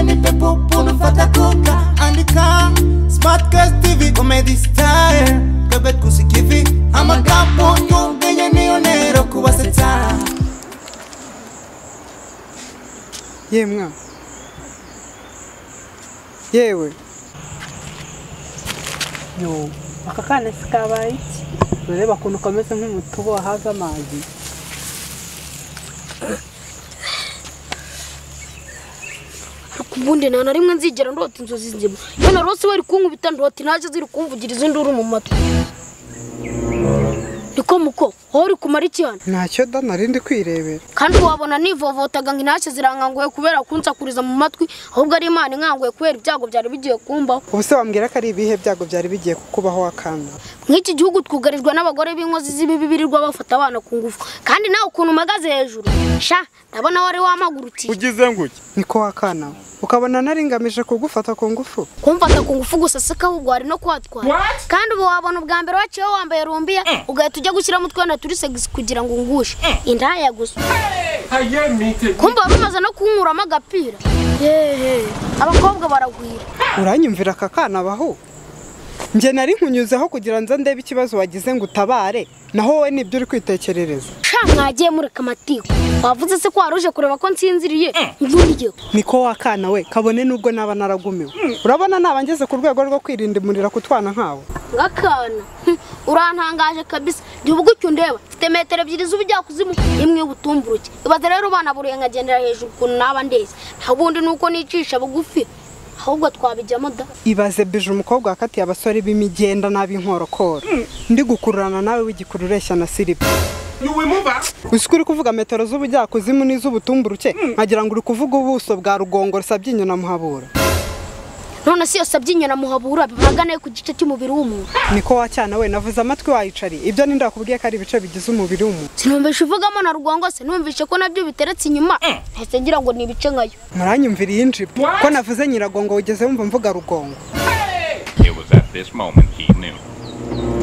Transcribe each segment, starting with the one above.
ni pepo unafata kuka andika Smart Girls TV ComedyStyle Kabet kusikivi amagapo nyongeye nionero kubasetsa Yemwa yewe yo akakana sikabaye ureba kuntu kameze nk'umutubo wahaza amazi kubundi nana rimwe nzigera ndota inzozi nzima yana rose bari kunkubita ndota naje ziri kumvugiriza induru mu matwi niko muko hori kumara iki hano ntacyo da narindi kwirebera kandi wabona nivovotaga ngo intashye ziranganguye kubera kunsakuriza mu matwi ahubwo ari Imana inkanguye kubera ibyago byari bigiye kumbaho ubuse wambwira ko ari ibihe byago byari bigiye kukubaho wakanda nk'iki gihugu twugarijwe n'abagore b'inkozi z'ibibi birirwa bafata abana ku ngufu kandi nawe ukuntu umagaze hejuru sha ndabona wari wamagurutiye ugize nguki niko wakana ukabona naringamije kugufata ku ngufu kumfata ku ngufu gusa sika ahubwo hari no kwatwara kandi ubu wabona ubwa mbere waciye wambaye rumbiya ugahita ujya gushyira mu twana turi segisi kugira ngo ngushe indaya gusa kumva rumaze no kunkuramo agapira yehe abakobwa baragwira uranyumvira akakana baho nje nari nkunyuzeho kugira nza ndebe ikibazo wagize ngo utabare naho wowe nibyo uri kwitekerereza mwagiye mureka amatiko wavuze se ko waruje kureba ko nsinziriye ngurye niko wakana we kabone nubwo naba naragumiwe urabona nabangeze ku rwego rwo kwirinda imurira kutwana nkawe ngakana urantangaje kabisa gihugu cyundeba mfite metero 2 z'ubujya kuzimu imwe ubutumburuke ibaze rero bana buriye nkagendera hejuru kuntu naba ndeze ntabundi nuko nicisha bugufi ahubwo twabijyamo da ibaze bije umukobwa wakati abasore b'imigenda nabi nkorokora ndi gukururana nawe w'igikurureshya na siripe usikuri kuvuga metero z'ubujya kuzimu n'iz'ubutumburuke nkagira ngo uri kuvuga ubuso bwa rugongo rusabyinyo na muhabura none si yo sabyinyo na muhabura bibagane ku gice cy'umubiri w'umuntu niko wacyana we navuze amatwi wayicari ibyo ninde wakubwiye ko ari ibice bigize umubiri w'umuntu sinumvishe uvugamo na rugongo se numvishe ko nabyo biteretse inyuma ese ngira ngo ni ibice nkayo muranyumvira yinjipo ko navuze nyiragongo ugeze wumva mvuga rugongo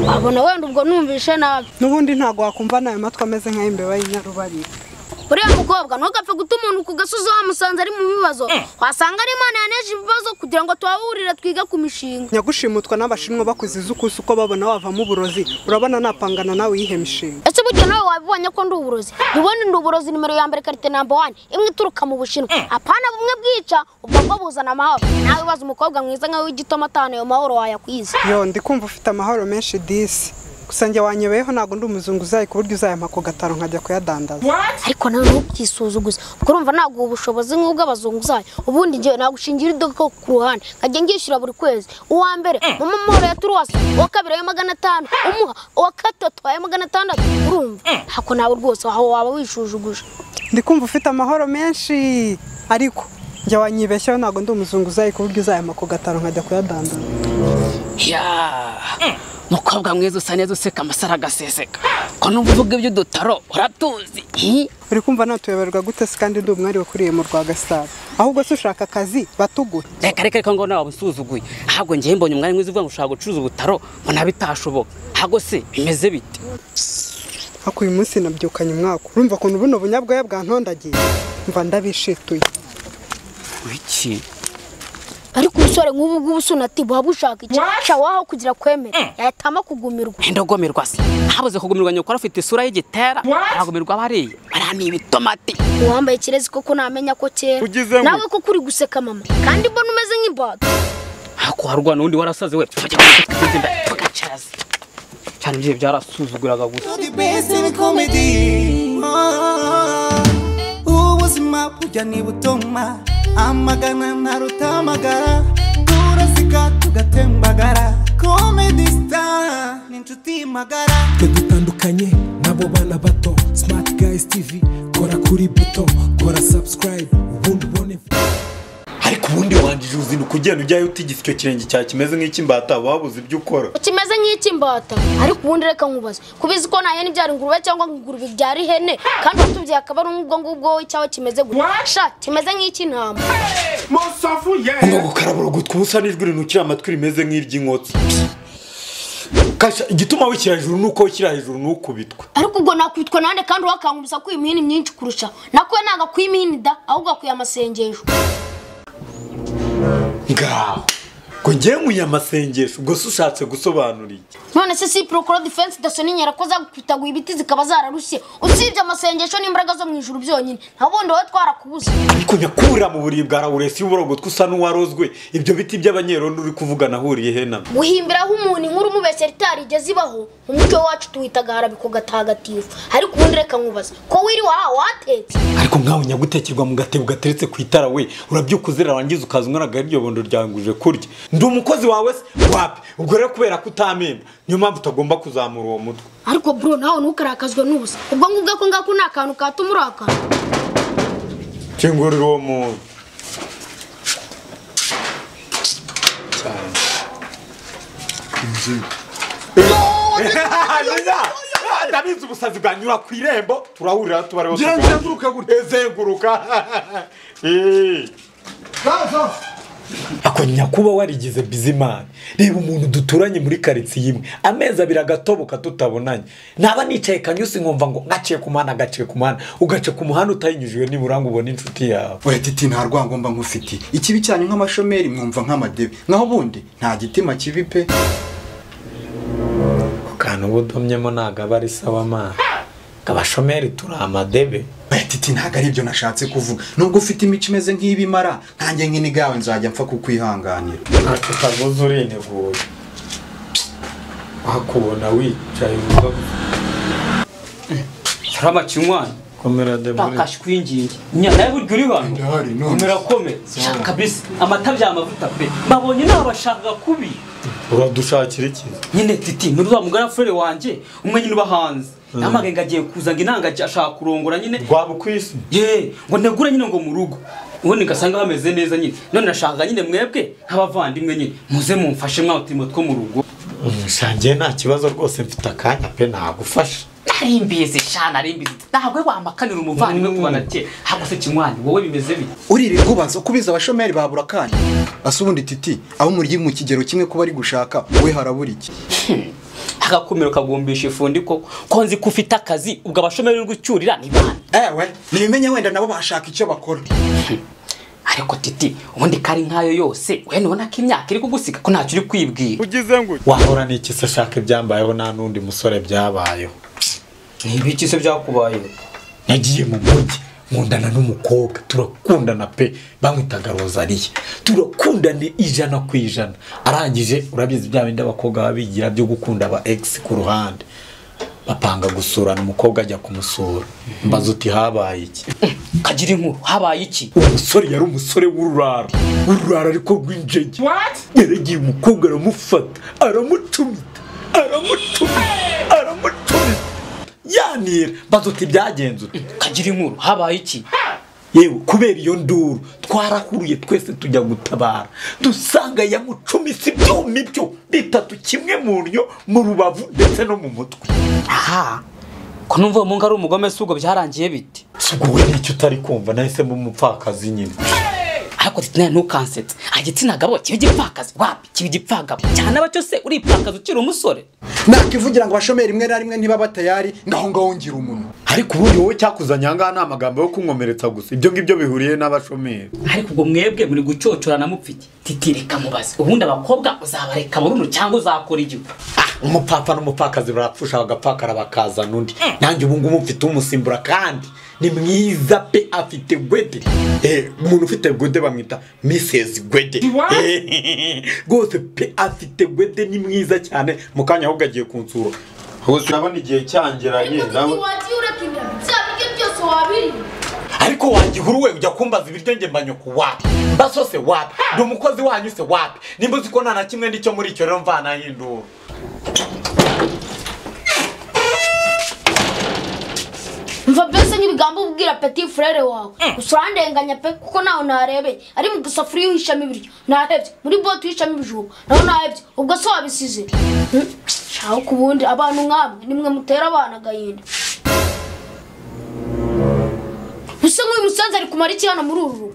abona wenda ubwo numvishe nabi nubundi ntago wakumva nayo matwi ameze nk'ay'imbeba y'inyarubariro buriya mukobwa ntugapfe guta umuntu ku gasozi wamusanze ari mu bibazo wasanga ari Imana yaneje ibibazo kugira ngo twahurire twiga ku mishinga nyagushimutwa n'abashinwa bakuziza ukusi uko babona wavamo uburozi urabona napangana nawe yihe mishinga ese burya nawe wabibonye ko ndi uburozi ubundi ndi uburozi nimero ya mbere karite number 1 imwe ituruka mu Bushinwa apana bumwe bwica ubwo bwo buzana amahoro nawe baza umukobwa mwiza nkawe w'igitomatane yo mahoro wayakwiza yo ndi kumva ufite amahoro menshi disi gusa njye wanyebeyeho ntago ndi umuzungu uzayi ku buryo uzayampa ku gataro nkajya kuyadandaza ariko nawe ntukisuzuguze ubwo urumva ntabwo ubushobozi nk'ubw'abazungu uzayi ubundi njye nagushingira iduka ku ruhande nkajya ngishyura buri kwezi uwa mbere mama mahoro ya turuwasi uwa kabiri ya 500 umuha uwa gatatu ya 600 urumva hako nawe rwose aho waba wishujuguje ndi kumva ufite amahoro menshi ariko njye wanyibeshyeho ntago ndi umuzungu uzayi ku buryo uzayampa ku gataro nkajya kuyadandaza mukobwa mwiza usa neza useka amasara agaseseka ko n'uvuga ibyo dutaro uratuzi uri kumva natuyoberwa gute se kandi ndi umwari wakuriye mu Rwagasabo ahubwo se ushaka akazi batugure reka ngo nawe usuzuguye ahubwo ngiye mbonye umwari mwiza uvuga ngo ushaka gucuruza ubutaro ngo nabitashoboka ahubwo se bimeze bite hako uyu munsi nabyukanye umwaka urumva kuntu buno bunyabwoya bwa ntondagiye mva ndabishituye wiki ariko usore nk'ubu bw'ubusunati buhabushaka iki shawaho kugira kwemera yatama kugumirwa ndogomirwa se habuze kugumirwa nyoko afite isura y'igitera aragumirwa bariye barani ibitomati uwambaye kirezi koko namenya ko kera nawe ko kuri guseka mama kandi mbona umeze nk'imbata hako harwa nundi warasaze we tugacaza cyane bye byarasuzuguraga gusa ubuzima burya ni butoma amagana narutamagara turazika tugatembagara ComedyStyle n'inshuti magara dutandukanye nabo bana bato Smart Guys TV kora kuri buto kora subscribe ubundi ubone ariko ubundi wanjije uzinu kugenda ujyayo utigise icyo kirenge cya kimeze nk'ikimbata wabuze ibyo ukora kimeze nk'ikimbata ariko ubundi reka nkubaze kubizi ko naye nibyari ingurube cyangwa ingurube byari ihene kandi watubye akaba ari ubwo ngubwo cyawe kimeze gutya kimeze nk'ikintama musafu ye ngo gukarabura gutwa usanijwe rinukira amatwi rimeze nk'iry'inkotsi kasha igituma wikira hejuru nuko wikira hejuru nukubitwa ariko ubwo nakwitwa nande kandi wakangubisa ko imihini myinshi kurusha nakwe naga kwimini da ahubwo akuye amasengesho ngaho ngo ngiye munyamasengesho ubwo se ushatse gusobanura iki? none se si procure defense dasoninyera ko zagukitaguye ibiti zikaba zararushye usibye amasengesho n'imbaraga zo mu ijuru byonyine nta bundi wowe twarakubuze. ariko nyakura mu buriri bwa Rawuresi y'uborogo twusa n'uwarozwe ibyo biti by'abanyerondo uri kuvuga nahuriye he na guhimbiraho umuntu inkuru mubesera itarigeze ibaho umuco wacu tuwitaga harabiko gatagatifu ariko ubundi reka nkubaza ko wiri watetse ariko nkawe nyagutekerwa mu gatebo gateretse ku itara we urabyukuzira wangiza ukaza umwana iryo bondo ryanguje kurya ndi umukozi wawe wapi ubwo rero kubera kutamemba niyo mpamvu utagomba kuzamura uwo mutwe. ariko bro nawe ntukarakazwe n'ubusa ubwo ngubwo ko ngako nta kantu katuma urakara kingurira uwo muntu ndabizi ubusazi bwanyura ku irembo turahurira tubareho zenguruka ako nyakuba warigize bizimana reba umuntu duturanye muri karitsiye imwe amezi abiri agatoboka tutabonanye naba nicaye kanyusi nkumva ngo gaciye ku muhanda ugace ku muhanda utayinyujijwe nibura ngo ubone inshuti yawe. oya titi nta rwangomba nkufitiye ikibi cyanyu nk'amashomeri mwumva nk'amadebe naho ubundi nta gitima kibi pe kantu ubudomyemo ntago aba ari sawa mana abashomeri turi amadebe. oya titi ntago ari ibyo nashatse kuvuga nubwo ufite imico imeze nk'ibimara nkanjye nk'inigawe nzajya mpfa kukwihanganira. ntacyo utaguze urinteguye wakubona wicaye uvuga Rama kinywani komera de muri bakashwingingi nyana y'uburyo uri hano komera komera kabisa amata by'amavuta pe babonye nabashaka kubi uradushakira iki nyine titi muri wa mugara frere wanje umwe nyine ubahanze namagenga agiye kuzanga inanga ashaka kurongora nyine rwabo kwisi ngo negura nyine ngo mu rugo ubundi ngasanga bameze neza nyine none nashaka nyine mwebwe nk'abavandimwe nyine muze mumfashe mwa uturimo two mu rugo. shangiye nta kibazo rwose mfite akanya pe nagufasha narimbizi shana rimbizi ntabwo wamakanira umuvandimwe kubana cye hagose kinywani wowe bimeze bite urire rwubazo kubiza abashomeri babura kandi ase ubundi titi aho muri mu kigero kimwe kuba ari gushaka we harabura iki agakomero kagombesha ifundi ko nzi ko ufite akazi ubwo abashomeri gucyurira ni bana ewe nibimenye wenda nabo bashaka icyo bakora ariko titi ubundi kari nkayo yose we nubona ko imyaka iri kugusiga ko ntacyo uri kwibwira ugize ngo wahora n'iki se ashaka ibyambayeho nta n'undi musore byabayeho. Nibiki se byakubaye? Nagiye mu mujyi nkundana n'umukobwa turakundana pe bamwitaga Rosalie turakundane 100% arangije urabizi bya bindi abakobwa babigira byo gukunda aba ex ku ruhande bapanga gusurana umukobwa ajya kumusura mbaza uti habaye iki kagira inkuru habaye iki umusore yari umusore w'ururara ariko rw'injege yaragiye umukobwa aramufata aramutumita yanira bazuti byagenze kagira inkuru habaye iki yewe kubera iyo nduru twarahuruye twese tujya gutabara dusanga yamucumise ibyuma ibyo bitatu kimwe mu ryo mu rubavu ndetse no mu mutwe. aha ko numva mu ngaro umugome sugo byarangiye bite sugo we nicyo utari kumva nahise mu mupfakazi nyine ariko titine ntukansetse agitsina gabo kibigipfakazi wapi kibigipfagabo cyane abacyo se uri ipfakazi ukiri umusore nakivugira ngo abashomeri rimwe na rimwe ntiba batayari ngaho ngira umuntu ariko ubundi wowe cyakuzanya ngaha nta magambo yo kunkomeretsa gusa ibyo ngibyo bihuriye n'abashomeri ariko ubwo mwebwe muri gucocorana mupfiki titireka mubaze ubundi abakobwa uzabareka burundu cyangwa uzakora igihe umupapa n'umupfakazi barapfusha bagapfakara bakazana undi nanjye ubu ngubu mfite umusimbura kandi ni mwiza pe afite gwede umuntu ufite gwede bamwita Mrs Gwede gose pe afite gwede ni mwiza cyane mukanya ahubwo agiye kunsura hose urabona igihe cyangeranye nawe ariko wagihuru we ujya kumbaza ibiryo nge mbanyoko wapi basose wapi ndi umukozi wanyu se wapi nimba uzi ko nta na kimwe n'icyo muri icyo rero mvana hindura mva bese nk'ibigambo ubwira petit frere wawe usurandenganya pe kuko nawe narebeye ari mu gisafuriya uhishamo ibiryo nahebye muri bote uhishamo ibijumba naho nahebye ubwo se wabisize shaho ku bundi abantu nk'amwe nimwe mutera abana agahinda use nk'uyu musanze ari kumara iki hano muri uru rugo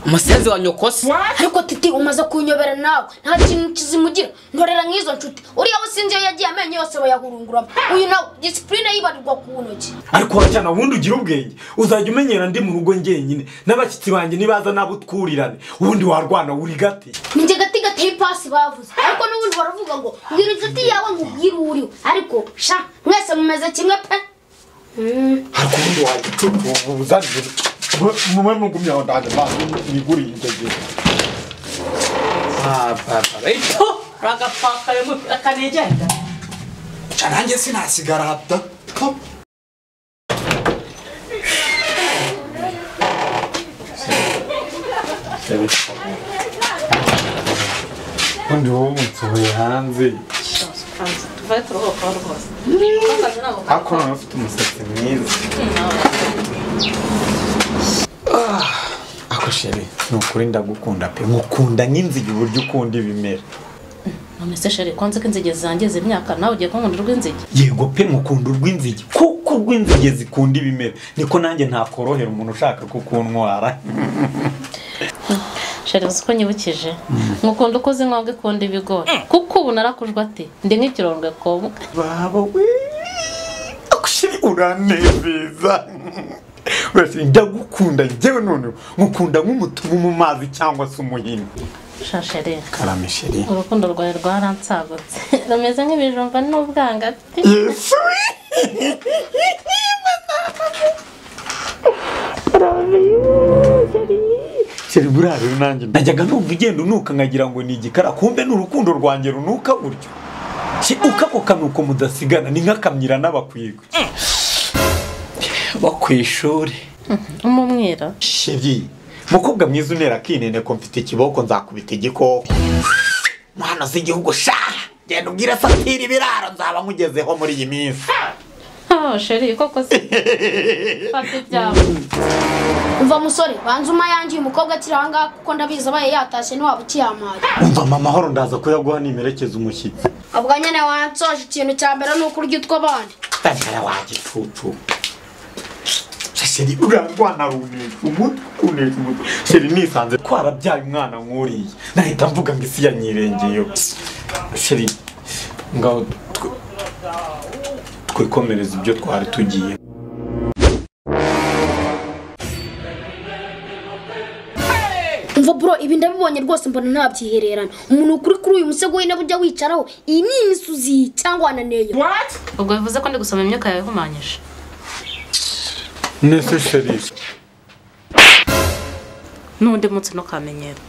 Umusenzi wa nyokose. ariko titi umaze kunyobera nawe nta kintu kizimugira ntorera nk'izo nshuti uriya musinzi yagiye amenye yose bayahurunguramo uyu nawe discipline yibarirwa ku ntoki ariko cyane ubundi ugira ubwenge uzajya umenyera ndi mu rugo ngenyine n'abashyitsi banjye nibaza nabo twurirane ubundi warwana uri gati ninjye gati gateye ipasi bavuze ariko n'ubundi baravuga ngo mbwira inshuti yawe ngo ubwire uriwe ariko sha mwese mumeze kimwe pe ariko ubundi wagicucu ubuzanire mumwe mugumya wandanje basi niguriye injege Papa. Ito, ragapaka yo akanegenda. Canange sinasigara hatta. undi wowe unsohoye hanze Vai trocar rwose. ako nawe ufite umusatsi mwiza ako sheri nukuri ndagukunda pe ngukunda nk'inzige uburyo ukunda ibimera None se sheri konze ko inzige zangize imyaka nawe ugiye kunkunda urw'inzige. yego pe ngukunda urw'inzige kuko urw'inzige zikunda ibimera niko nanjye ntakorohera umuntu ushaka kukuntwara Sheri uko nyibukije ngukunda uko zinkonge ikunda ibigori kuko ubu narakujwe ati ndi nk'ikirondwe kombwa. baba we ako sheri uranezeza wese ndagukunda njyewe none ngukunda nk'umutumu mu mazi cyangwa se umuhini Shasheri karame sheri urukundo rwawe rwaransagutse rumeze nk'ibijumba n'ubwangati. yesu sheri buriya rero nanjye najyaga numva ugenda unuka nkagira ngo ni igikara kumbe ni urukundo rwanjye runuka buryo ukako kanuko mudasigana ni nk'akamyira n'abakwigwe bo ku ishuri Umumwira sheri mukobwa mwiza unera kinene ko mfite ikiboko nzakubita igikoko mwana z'igihugu sha genda ubwire satira ibiraro nzaba nkugezeho muri iyi minsi sheri koko se fata ibyawe. umva musore banza umayangiye umukobwa akiri aha ngaha kuko ndabizi abaye yatashye ntiwaba ukiyamaye umva mama horo ndaza kuyaguha nimerekeza umushyitsi ubwo nyine wansoje ikintu cya mbere ni ukurya utwo abandi ndagara wagicucu sheri urarwana runesha umutwe sheri nisanze twarabyaye umwana nk'uriya nahita mvuga ngo isi yanyirengeyeho sheri ngaho twikomereza ibyo twari tugiye umva bro ibi ndabibonye rwose mbona ntabyihererana umuntu ukuri kuri uyu musego we nabujya wicaraho iyi ni imisuzi cyangwa wananeyo ubwo bivuze ko ndi gusoma imyuka yawe ihumanyije. nese sheri N'undi munsi no kamenyera.